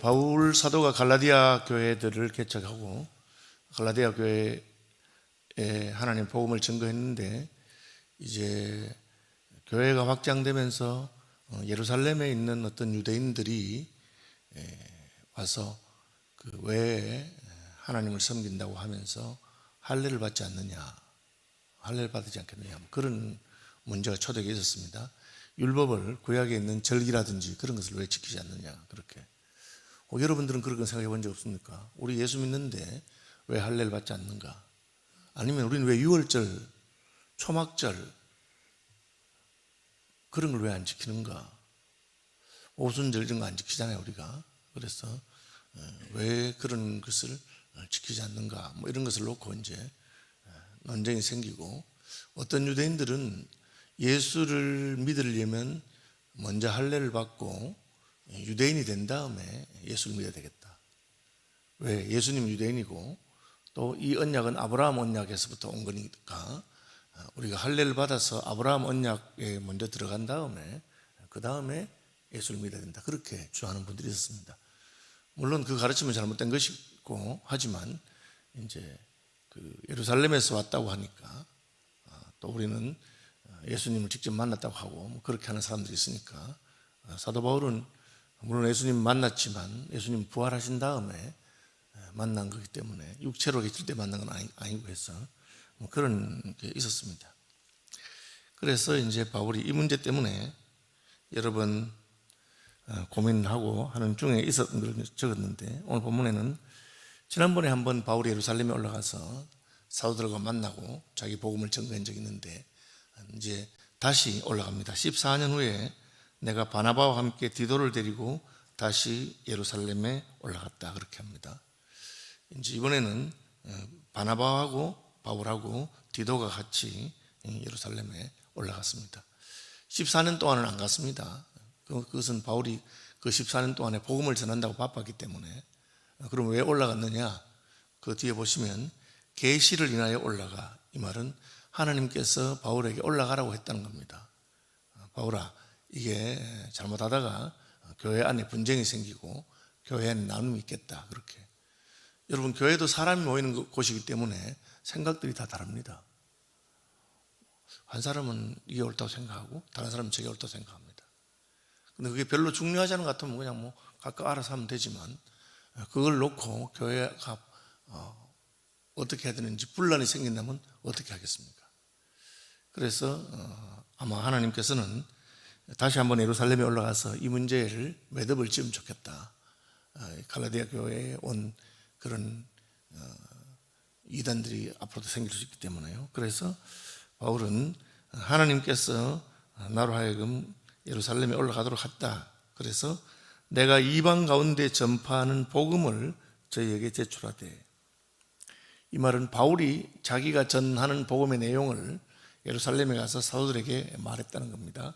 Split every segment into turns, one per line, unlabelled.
바울 사도가 갈라디아 교회들을 개척하고 갈라디아 교회에 하나님 복음을 증거했는데, 이제 교회가 확장되면서 예루살렘에 있는 어떤 유대인들이 와서 왜 하나님을 섬긴다고 하면서 할례를 받지 않느냐, 할례를 받지 않겠느냐, 그런 문제가 초대에 있었습니다. 율법을, 구약에 있는 절기라든지 그런 것을 왜 지키지 않느냐, 그렇게. 여러분들은 그렇게 생각해 본 적 없습니까? 우리 예수 믿는데 왜 할례를 받지 않는가? 아니면 우리는 왜 유월절, 초막절 그런 걸 왜 안 지키는가? 오순절 이런 거 안 지키잖아요, 우리가. 그래서 왜 그런 것을 지키지 않는가? 이런 것을 놓고 이제 논쟁이 생기고, 어떤 유대인들은 예수를 믿으려면 먼저 할례를 받고 유대인이 된 다음에 예수를 믿어야 되겠다. 왜? 예수님 유대인이고 또 이 언약은 아브라함 언약에서부터 온 거니까 우리가 할례를 받아서 아브라함 언약에 먼저 들어간 다음에 그 다음에 예수를 믿어야 된다, 그렇게 주장하는 분들이 있었습니다. 물론 그 가르침은 잘못된 것이고, 하지만 이제 예루살렘에서 왔다고 하니까 또 우리는 예수님을 직접 만났다고 하고 그렇게 하는 사람들이 있으니까, 사도 바울은 물론 예수님 만났지만 예수님 부활하신 다음에 만난 거기 때문에 육체로 계실 때 만난 건 아니고 해서 그런 게 있었습니다. 그래서 이제 바울이 이 문제 때문에 여러 번 고민하고 하는 중에 있었던 걸 적었는데, 오늘 본문에는 지난번에 한번 바울이 예루살렘에 올라가서 사도들과 만나고 자기 복음을 전거한 적이 있는데, 이제 다시 올라갑니다. 14년 후에 내가 바나바와 함께 디도를 데리고 다시 예루살렘에 올라갔다, 그렇게 합니다. 이제 이번에는 바나바하고 바울하고 디도가 같이 예루살렘에 올라갔습니다. 14년 동안은 안 갔습니다. 그것은 바울이 그 14년 동안에 복음을 전한다고 바빴기 때문에. 그럼 왜 올라갔느냐? 그 뒤에 보시면 계시를 인하여 올라가, 이 말은 하나님께서 바울에게 올라가라고 했다는 겁니다. 바울아, 이게 잘못하다가 교회 안에 분쟁이 생기고 교회 안에 나눔이 있겠다, 그렇게. 여러분, 교회도 사람이 모이는 곳이기 때문에 생각들이 다 다릅니다. 한 사람은 이게 옳다고 생각하고 다른 사람은 저게 옳다고 생각합니다. 근데 그게 별로 중요하지 않은 것 같으면 그냥 각각 알아서 하면 되지만, 그걸 놓고 교회가 어떻게 해야 되는지 분란이 생긴다면 어떻게 하겠습니까? 그래서 아마 하나님께서는 다시 한번 예루살렘에 올라가서 이 문제를 매듭을 지으면 좋겠다. 갈라디아 교회에 온 그런 이단들이 앞으로도 생길 수 있기 때문에요. 그래서 바울은 하나님께서 나로 하여금 예루살렘에 올라가도록 했다. 그래서 내가 이방 가운데 전파하는 복음을 저희에게 제출하되, 이 말은 바울이 자기가 전하는 복음의 내용을 예루살렘에 가서 사도들에게 말했다는 겁니다.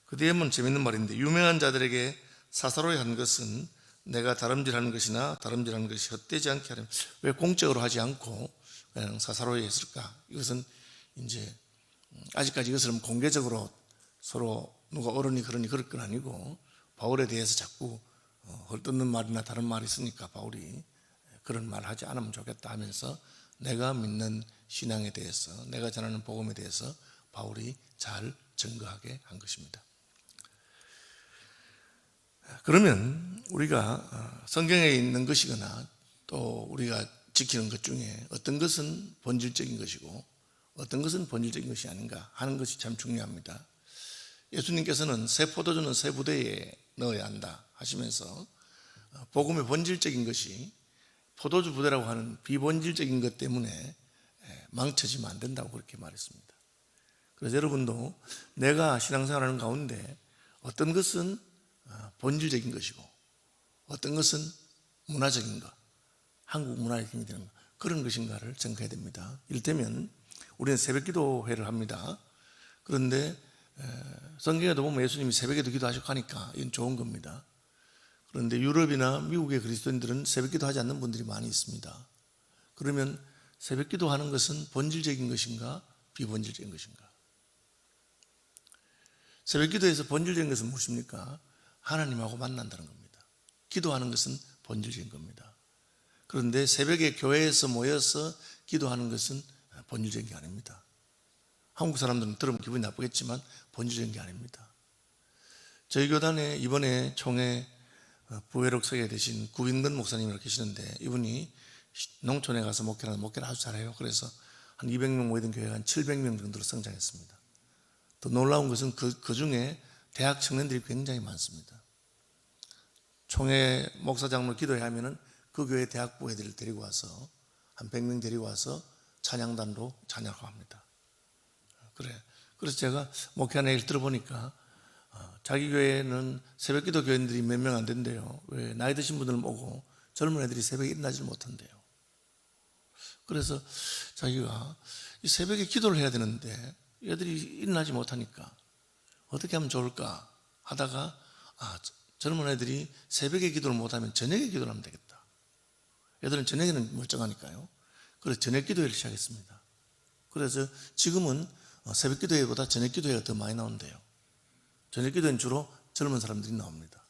그 뒤에는 재밌는 말인데, 유명한 자들에게 사사로이 한 것은 내가 다름질하는 것이나 다름질하는 것이 헛되지 않게 하려면 왜 공적으로 하지 않고 그냥 사사로이 했을까? 이것은 이제 아직까지 이것을 공개적으로 서로 누가 옳으니 그러니 그럴 건 아니고, 바울에 대해서 자꾸 헐뜯는 말이나 다른 말이 있으니까 바울이 그런 말 하지 않으면 좋겠다 하면서 내가 믿는 신앙에 대해서, 내가 전하는 복음에 대해서 바울이 잘 증거하게 한 것입니다. 그러면 우리가 성경에 있는 것이거나 또 우리가 지키는 것 중에 어떤 것은 본질적인 것이고 어떤 것은 본질적인 것이 아닌가 하는 것이 참 중요합니다. 예수님께서는 새 포도주는 새 부대에 넣어야 한다 하시면서 복음의 본질적인 것이 포도주 부대라고 하는 비본질적인 것 때문에 망쳐지면 안 된다고 그렇게 말했습니다. 그래서 여러분도 내가 신앙생활하는 가운데 어떤 것은 본질적인 것이고 어떤 것은 문화적인 것, 한국 문화에 되는 것, 그런 것인가를 생각해야 됩니다. 이를테면 우리는 새벽기도회를 합니다. 그런데 성경에도 보면 예수님이 새벽에도 기도하셨고 하니까 이건 좋은 겁니다. 그런데 유럽이나 미국의 그리스도인들은 새벽기도 하지 않는 분들이 많이 있습니다. 그러면 새벽기도 하는 것은 본질적인 것인가 비본질적인 것인가? 새벽기도에서 본질적인 것은 무엇입니까? 하나님하고 만난다는 겁니다. 기도하는 것은 본질적인 겁니다. 그런데 새벽에 교회에서 모여서 기도하는 것은 본질적인 게 아닙니다. 한국 사람들은 들으면 기분이 나쁘겠지만 본질적인 게 아닙니다. 저희 교단에 이번에 총회 부회록 서게 되신 구빈근 목사님이라고 계시는데, 이분이 농촌에 가서 목회를 아주 잘해요. 그래서 한 200명 모이던 교회가 한 700명 정도로 성장했습니다. 더 놀라운 것은 그 중에 대학 청년들이 굉장히 많습니다. 총회 목사장로 기도해야 하면은 그 교회 대학부 애들을 데리고 와서 한 100명 데리고 와서 찬양단으로 찬양하고 합니다. 그래서 제가 목회하는 얘기를 들어보니까 자기 교회는 새벽 기도 교인들이 몇 명 안 된대요. 왜? 나이 드신 분들 모고 젊은 애들이 새벽에 일어나질 못한대요. 그래서 자기가 이 새벽에 기도를 해야 되는데 애들이 일어나지 못하니까 어떻게 하면 좋을까 하다가 젊은 애들이 새벽에 기도를 못하면 저녁에 기도를 하면 되겠다. 애들은 저녁에는 멀쩡하니까요. 그래서 저녁 기도회를 시작했습니다. 그래서 지금은 새벽 기도회보다 저녁 기도회가 더 많이 나온대요. 저녁 기도회는 주로 젊은 사람들이 나옵니다.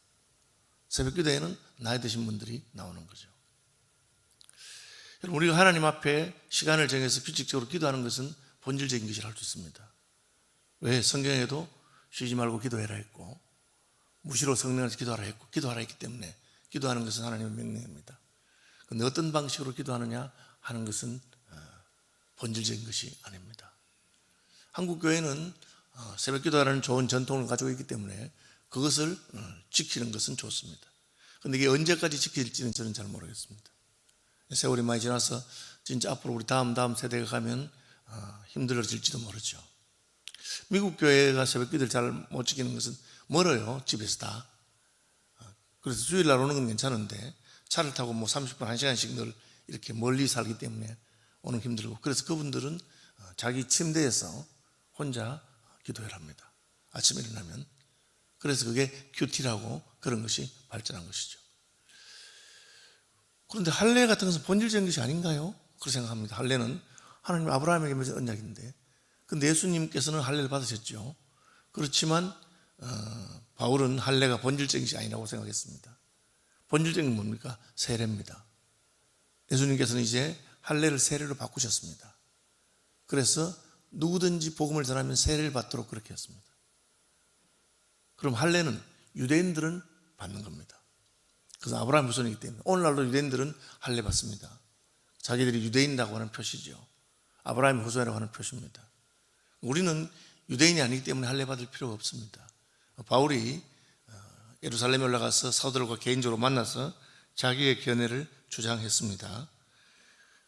새벽 기도회는 나이 드신 분들이 나오는 거죠. 여러분, 우리가 하나님 앞에 시간을 정해서 규칙적으로 기도하는 것은 본질적인 것이라 할 수 있습니다. 왜? 성경에도 쉬지 말고 기도해라 했고, 무시로 성령에서 기도하라 했고, 기도하라 했기 때문에 기도하는 것은 하나님의 명령입니다. 그런데 어떤 방식으로 기도하느냐 하는 것은 본질적인 것이 아닙니다. 한국 교회는 새벽 기도하라는 좋은 전통을 가지고 있기 때문에 그것을 지키는 것은 좋습니다. 그런데 이게 언제까지 지킬지는 저는 잘 모르겠습니다. 세월이 많이 지나서 진짜 앞으로 우리 다음 세대가 가면 힘들어질지도 모르죠. 미국 교회가 새벽 기도를 잘 못 지키는 것은 멀어요. 집에서 다. 그래서 주일날 오는 건 괜찮은데 차를 타고 30분, 1시간씩 늘 이렇게 멀리 살기 때문에 오는 힘들고, 그래서 그분들은 자기 침대에서 혼자 기도를 합니다. 아침에 일어나면. 그래서 그게 큐티라고 그런 것이 발전한 것이죠. 그런데 할례 같은 것은 본질적인 것이 아닌가요? 그렇게 생각합니다. 할례는 하나님 아브라함에게 맺은 언약인데, 근데 예수님께서는 할례를 받으셨죠. 그렇지만 바울은 할례가 본질적인 것이 아니라고 생각했습니다. 본질적인 건 뭡니까? 세례입니다. 예수님께서는 이제 할례를 세례로 바꾸셨습니다. 그래서 누구든지 복음을 전하면 세례를 받도록 그렇게 했습니다. 그럼 할례는 유대인들은 받는 겁니다. 그래서 아브라함 후손이기 때문에 오늘날도 유대인들은 할례 받습니다. 자기들이 유대인이라고 하는 표시죠. 아브라함의 후손이라고 하는 표시입니다. 우리는 유대인이 아니기 때문에 할례 받을 필요가 없습니다. 바울이 예루살렘에 올라가서 사도들과 개인적으로 만나서 자기의 견해를 주장했습니다.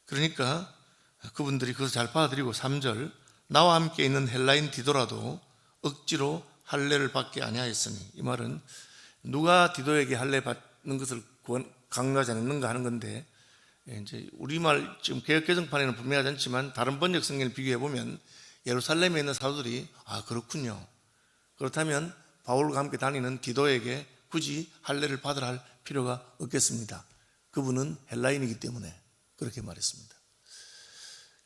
그러니까 그분들이 그것을 잘 받아들이고 3절, 나와 함께 있는 헬라인 디도라도 억지로 할례를 받게 아니하였으니, 이 말은 누가 디도에게 할례 받는 것을 강요하지 않는가 하는 건데, 이제 우리말 지금 개역개정판에는 분명하지 않지만 다른 번역 성경을 비교해 보면 예루살렘에 있는 사도들이 그렇군요, 그렇다면 바울과 함께 다니는 디도에게 굳이 할례를 받으라 할 필요가 없겠습니다. 그분은 헬라인이기 때문에 그렇게 말했습니다.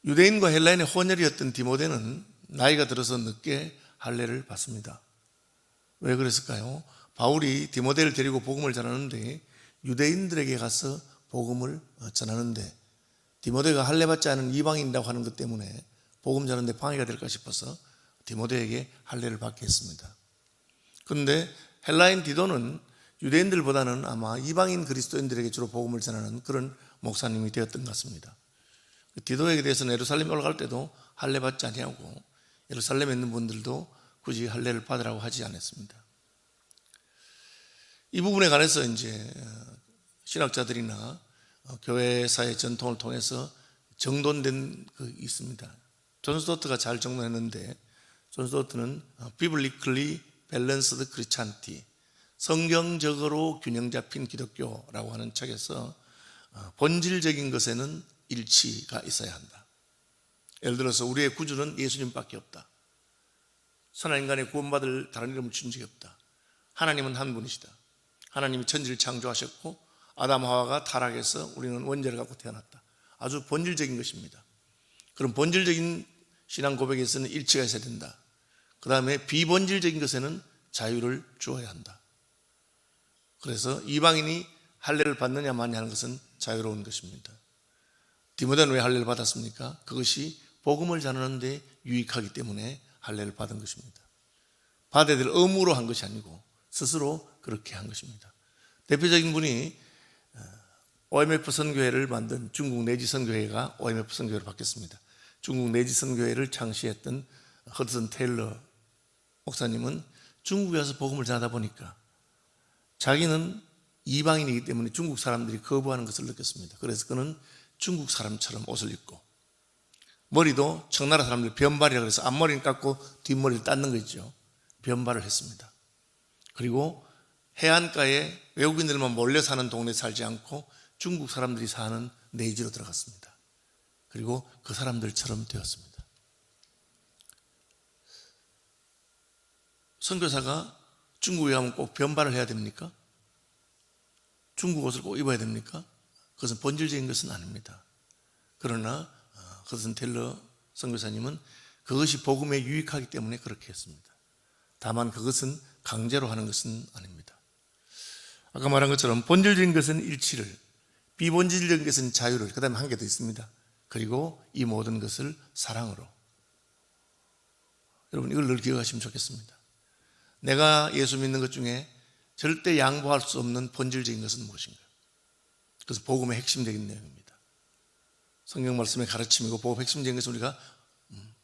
유대인과 헬라인의 혼혈이었던 디모데는 나이가 들어서 늦게 할례를 받습니다. 왜 그랬을까요? 바울이 디모데를 데리고 복음을 전하는데 유대인들에게 가서 복음을 전하는데 디모데가 할례 받지 않은 이방인이라고 하는 것 때문에 복음 전하는데 방해가 될까 싶어서 디모데에게 할례를 받게 했습니다. 그런데 헬라인 디도는 유대인들보다는 아마 이방인 그리스도인들에게 주로 복음을 전하는 그런 목사님이 되었던 것 같습니다. 디도에게 대해서는 예루살렘에 올라갈 때도 할례 받지 아니하고 예루살렘에 있는 분들도 굳이 할례를 받으라고 하지 않았습니다. 이 부분에 관해서 이제 신학자들이나 교회사의 전통을 통해서 정돈된 그 있습니다. 존 스토트가 잘 정돈했는데, 존 스토트는 Biblically Balanced Christianity, 성경적으로 균형 잡힌 기독교라고 하는 책에서 본질적인 것에는 일치가 있어야 한다. 예를 들어서 우리의 구주는 예수님밖에 없다. 선한 인간의 구원받을 다른 이름을 준 적이 없다. 하나님은 한 분이시다. 하나님이 천지를 창조하셨고 아담 하와가 타락해서 우리는 원죄를 갖고 태어났다. 아주 본질적인 것입니다. 그럼 본질적인 신앙 고백에서는 일치가 있어야 된다. 그 다음에 비본질적인 것에는 자유를 주어야 한다. 그래서 이방인이 할례를 받느냐 마냐 하는 것은 자유로운 것입니다. 디모데는 왜 할례를 받았습니까? 그것이 복음을 전하는 데 유익하기 때문에 할례를 받은 것입니다. 받아야 될 의무로 한 것이 아니고 스스로 그렇게 한 것입니다. 대표적인 분이 OMF 선교회를 만든 중국 내지 선교회가 OMF 선교회로 바뀌었습니다. 중국 내지 선교회를 창시했던 허드슨 테일러 목사님은 중국에 와서 복음을 전하다 보니까 자기는 이방인이기 때문에 중국 사람들이 거부하는 것을 느꼈습니다. 그래서 그는 중국 사람처럼 옷을 입고 머리도 청나라 사람들 변발이라고 해서 앞머리는 깎고 뒷머리를 닦는 거 있죠. 변발을 했습니다. 그리고 해안가에 외국인들만 몰려 사는 동네에 살지 않고 중국 사람들이 사는 내지로 들어갔습니다. 그리고 그 사람들처럼 되었습니다. 선교사가 중국에 가면 꼭 변발을 해야 됩니까? 중국 옷을 꼭 입어야 됩니까? 그것은 본질적인 것은 아닙니다. 그러나 허드슨 테일러 선교사님은 그것이 복음에 유익하기 때문에 그렇게 했습니다. 다만 그것은 강제로 하는 것은 아닙니다. 아까 말한 것처럼 본질적인 것은 일치를, 비본질적인 것은 자유를, 그 다음에 한 개 더 있습니다. 그리고 이 모든 것을 사랑으로. 여러분 이걸 늘 기억하시면 좋겠습니다. 내가 예수 믿는 것 중에 절대 양보할 수 없는 본질적인 것은 무엇인가? 그래서 복음의 핵심적인 내용입니다. 성경 말씀의 가르침이고 복음의 핵심적인 것은 우리가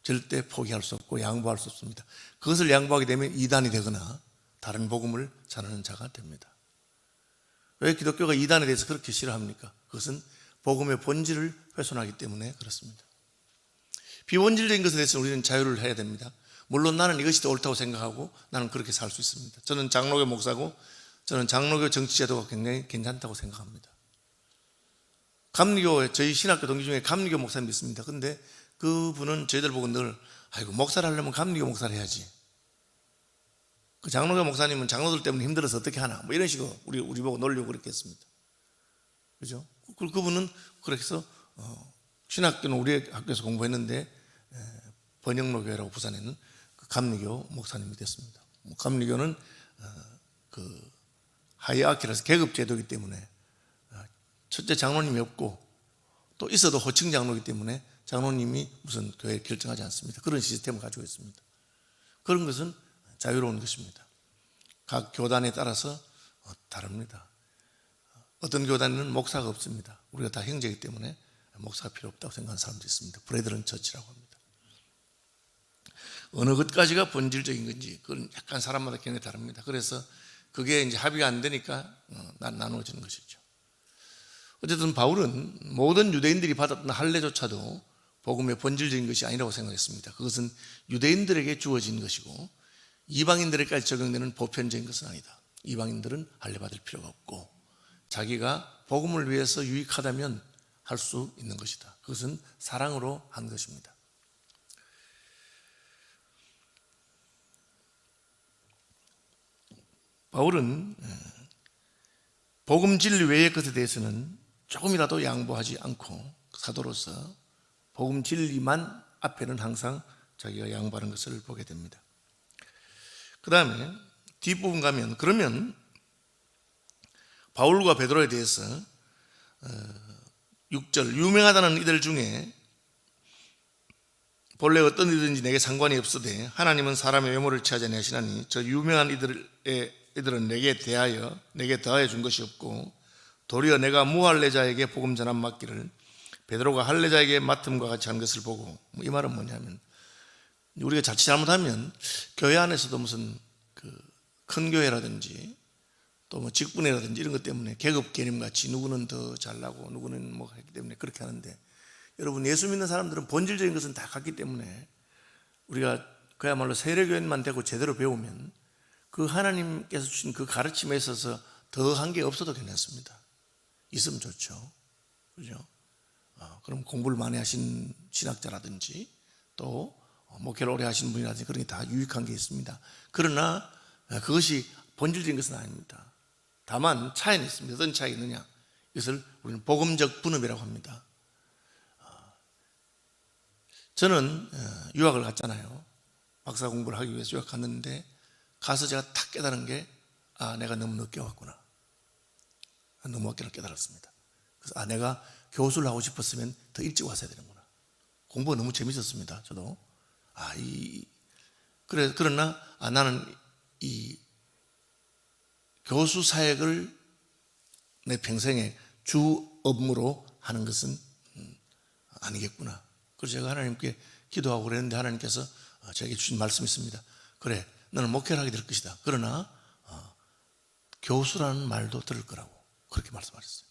절대 포기할 수 없고 양보할 수 없습니다. 그것을 양보하게 되면 이단이 되거나 다른 복음을 전하는 자가 됩니다. 왜 기독교가 이단에 대해서 그렇게 싫어합니까? 그것은 복음의 본질을 훼손하기 때문에 그렇습니다. 비본질적인 것에 대해서 우리는 자유를 해야 됩니다. 물론 나는 이것이 더 옳다고 생각하고 나는 그렇게 살 수 있습니다. 저는 장로교 목사고 저는 장로교 정치제도가 굉장히 괜찮다고 생각합니다. 감리교, 저희 신학교 동기 중에 감리교 목사님이 있습니다. 근데 그분은 저희들 보고 늘 아이고 목사를 하려면 감리교 목사를 해야지. 그 장로교 목사님은 장로들 때문에 힘들어서 어떻게 하나 뭐 이런 식으로 우리 보고 놀려고 그렇게 했습니다. 그죠? 그분은 그렇게 해서 신학교는 우리 학교에서 공부했는데 번영로교회라고 부산에 있는 그 감리교 목사님이 됐습니다. 감리교는 그 하이아키라서 계급 제도이기 때문에 첫째 장로님이 없고 또 있어도 호칭 장로이기 때문에 장로님이 무슨 교회를 결정하지 않습니다. 그런 시스템을 가지고 있습니다. 그런 것은 자유로운 것입니다. 각 교단에 따라서 다릅니다. 어떤 교단에는 목사가 없습니다. 우리가 다 형제이기 때문에 목사가 필요 없다고 생각하는 사람도 있습니다. 브레드런 처치라고 합니다. 어느 것까지가 본질적인 건지 그건 약간 사람마다 견해가 다릅니다. 그래서 그게 이제 합의가 안 되니까 나누어지는 것이죠. 어쨌든 바울은 모든 유대인들이 받았던 할례조차도 복음의 본질적인 것이 아니라고 생각했습니다. 그것은 유대인들에게 주어진 것이고 이방인들에게까지 적용되는 보편적인 것은 아니다. 이방인들은 할례 받을 필요가 없고 자기가 복음을 위해서 유익하다면 할 수 있는 것이다. 그것은 사랑으로 한 것입니다. 바울은 복음 진리 외의 것에 대해서는 조금이라도 양보하지 않고 사도로서 복음 진리만 앞에는 항상 자기가 양보하는 것을 보게 됩니다. 그 다음에 뒷부분 가면 그러면 바울과 베드로에 대해서 6절 유명하다는 이들 중에 본래 어떤 이든지 내게 상관이 없으되 하나님은 사람의 외모를 취하지 아니하시나니 저 유명한 이들은 내게 더하여 준 것이 없고 도리어 내가 무할례자에게 복음 전함 맡기를 베드로가 할례자에게 맡음과 같이 한 것을 보고 이 말은 뭐냐면 우리가 자칫 잘못하면 교회 안에서도 무슨 큰 교회라든지 또 뭐 직분이라든지 이런 것 때문에 계급 개념같이 누구는 더 잘나고 누구는 뭐 했기 때문에 그렇게 하는데 여러분 예수 믿는 사람들은 본질적인 것은 다 같기 때문에 우리가 그야말로 세례교인만 되고 제대로 배우면 그 하나님께서 주신 그 가르침에 있어서 더한 게 없어도 괜찮습니다. 있으면 좋죠. 그죠? 그럼 공부를 많이 하신 신학자라든지 또 목회를 오래 하신 분이라든지 그런 게 다 유익한 게 있습니다. 그러나 그것이 본질적인 것은 아닙니다. 다만 차이는 있습니다. 어떤 차이가 있느냐? 이것을 우리는 복음적 분업이라고 합니다. 저는 유학을 갔잖아요. 박사 공부를 하기 위해서 유학 갔는데 가서 제가 탁 깨달은 게 내가 너무 늦게 왔구나. 넘어왔기를 깨달았습니다. 그래서 내가 교수를 하고 싶었으면 더 일찍 왔어야 되는구나. 공부가 너무 재밌었습니다. 저도 그러나 나는 이 교수 사역을 내 평생의 주 업무로 하는 것은 아니겠구나. 그래서 제가 하나님께 기도하고 그랬는데 하나님께서 저에게 주신 말씀이 있습니다. 그래, 너는 목회를 하게 될 것이다. 그러나 교수라는 말도 들을 거라고 그렇게 말씀하셨어요.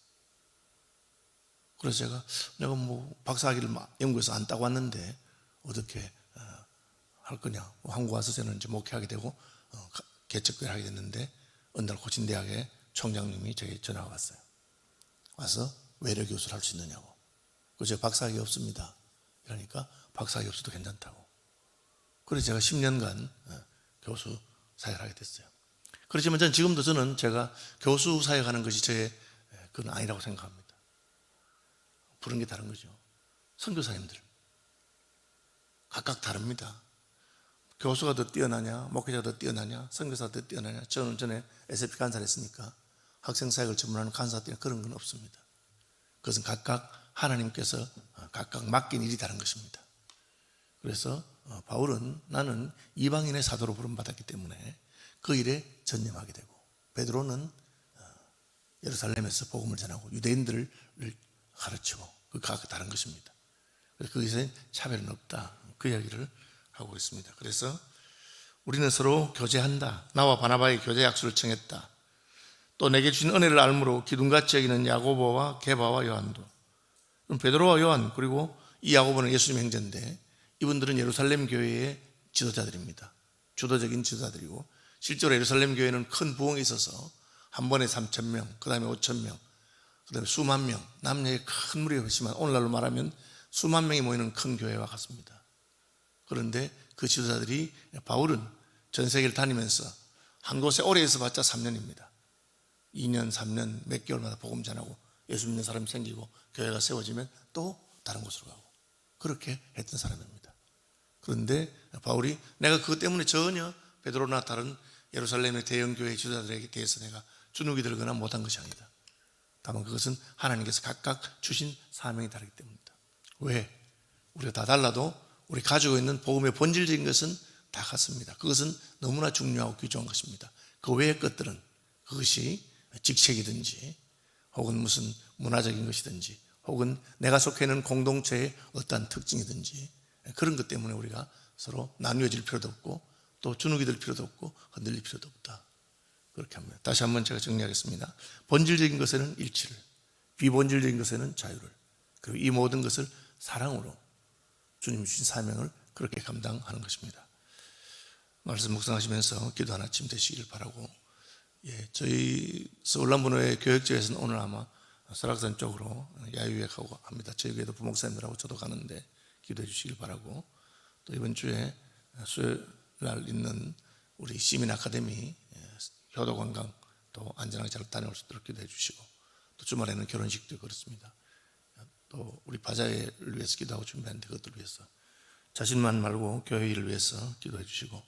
그래서 내가 뭐 박사학위를 연구해서 안 따고 왔는데 어떻게 할 거냐. 한국 와서 저는 이제 목회하게 되고 개척교회를 하게 됐는데 어느 날 고친대학의 총장님이 저에게 전화가 왔어요. 와서 외래 교수를 할 수 있느냐고. 그래서 제가 박사학위 없습니다. 그러니까 박사학위 없어도 괜찮다고. 그래서 제가 10년간 교수 사역을 하게 됐어요. 그렇지만 저는 제가 교수 사역하는 것이 저의 그건 아니라고 생각합니다. 부른 게 다른 거죠. 선교사님들 각각 다릅니다. 교수가 더 뛰어나냐, 목회자가 더 뛰어나냐, 선교사가 더 뛰어나냐. 저는 전에 SF 간사를 했으니까 학생 사역을 전문하는 간사 뛰어나 그런 건 없습니다. 그것은 각각 하나님께서 각각 맡긴 일이 다른 것입니다. 그래서 바울은 나는 이방인의 사도로 부름받았기 때문에 그 일에 전념하게 되고, 베드로는 예루살렘에서 복음을 전하고 유대인들을 가르치고, 그 각각 다른 것입니다. 그래서 거기서 차별은 없다, 그 이야기를 하고 있습니다. 그래서 우리는 서로 교제한다. 나와 바나바의 교제 약속을 청했다. 또 내게 주신 은혜를 알므로 기둥같이 여기는 야고보와 게바와 요한도. 그럼 베드로와 요한, 그리고 이 야고보는 예수님의 형제인데 이분들은 예루살렘 교회의 지도자들입니다. 주도적인 지도자들이고, 실제로 예루살렘 교회는 큰 부흥이 있어서 한 번에 3,000명, 그 다음에 5,000명, 그 다음에 수만 명, 남녀의 큰 무리가 있지만 오늘날로 말하면 수만 명이 모이는 큰 교회와 같습니다. 그런데 그 지도자들이, 바울은 전 세계를 다니면서 한 곳에 오래 있어봤자 3년입니다. 2년, 3년, 몇 개월마다 복음 전하고 예수 믿는 사람이 생기고 교회가 세워지면 또 다른 곳으로 가고, 그렇게 했던 사람입니다. 그런데 바울이 내가 그것 때문에 전혀 베드로나 다른 예루살렘의 대형교회 지도자들에게 대해서 내가 주눅이 들거나 못한 것이 아니다. 다만 그것은 하나님께서 각각 주신 사명이 다르기 때문입니다. 왜? 우리가 다 달라도 우리 가지고 있는 복음의 본질적인 것은 다 같습니다. 그것은 너무나 중요하고 귀중한 것입니다. 그 외의 것들은, 그것이 직책이든지 혹은 무슨 문화적인 것이든지 혹은 내가 속해 있는 공동체의 어떠한 특징이든지, 그런 것 때문에 우리가 서로 나뉘어질 필요도 없고 또 주눅이 들 필요도 없고 흔들릴 필요도 없다, 그렇게 합니다. 다시 한번 제가 정리하겠습니다. 본질적인 것에는 일치를, 비본질적인 것에는 자유를, 그리고 이 모든 것을 사랑으로 주님이 주신 사명을 그렇게 감당하는 것입니다. 말씀 묵상하시면서 기도 하나 쯤 되시길 바라고, 저희 서울남부노회 교육지에서는 오늘 아마 설악산 쪽으로 야유회하고 합니다. 저희 교회도 부목사님들하고 저도 가는데 기도해 주시길 바라고, 또 이번 주에 수요일 날 있는 우리 시민 아카데미 효도관광 또 안전하게 잘 다녀올 수 있도록 기도해 주시고, 또 주말에는 결혼식도 그렇습니다. 또 우리 바자회를 위해서 기도하고 준비하는데 그것들을 위해서 자신만 말고 교회 일을 위해서 기도해 주시고,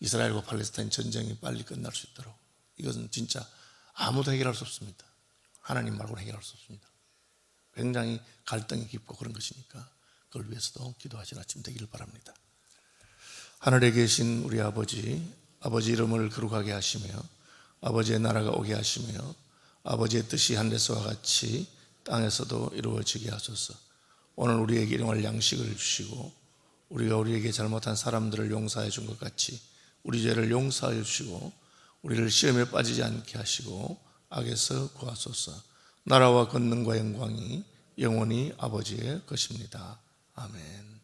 이스라엘과 팔레스타인 전쟁이 빨리 끝날 수 있도록, 이것은 진짜 아무도 해결할 수 없습니다. 하나님 말고는 해결할 수 없습니다. 굉장히 갈등이 깊고 그런 것이니까 그걸 위해서도 기도하시는 아침 되기를 바랍니다. 하늘에 계신 우리 아버지, 아버지 이름을 거룩하게 하시며 아버지의 나라가 오게 하시며 아버지의 뜻이 하늘에서와 같이 땅에서도 이루어지게 하소서. 오늘 우리에게 일용할 양식을 주시고 우리가 우리에게 잘못한 사람들을 용서해 준 것 같이 우리 죄를 용서하여 주시고 우리를 시험에 빠지지 않게 하시고 악에서 구하소서. 나라와 권능과 영광이 영원히 아버지의 것입니다. 아멘.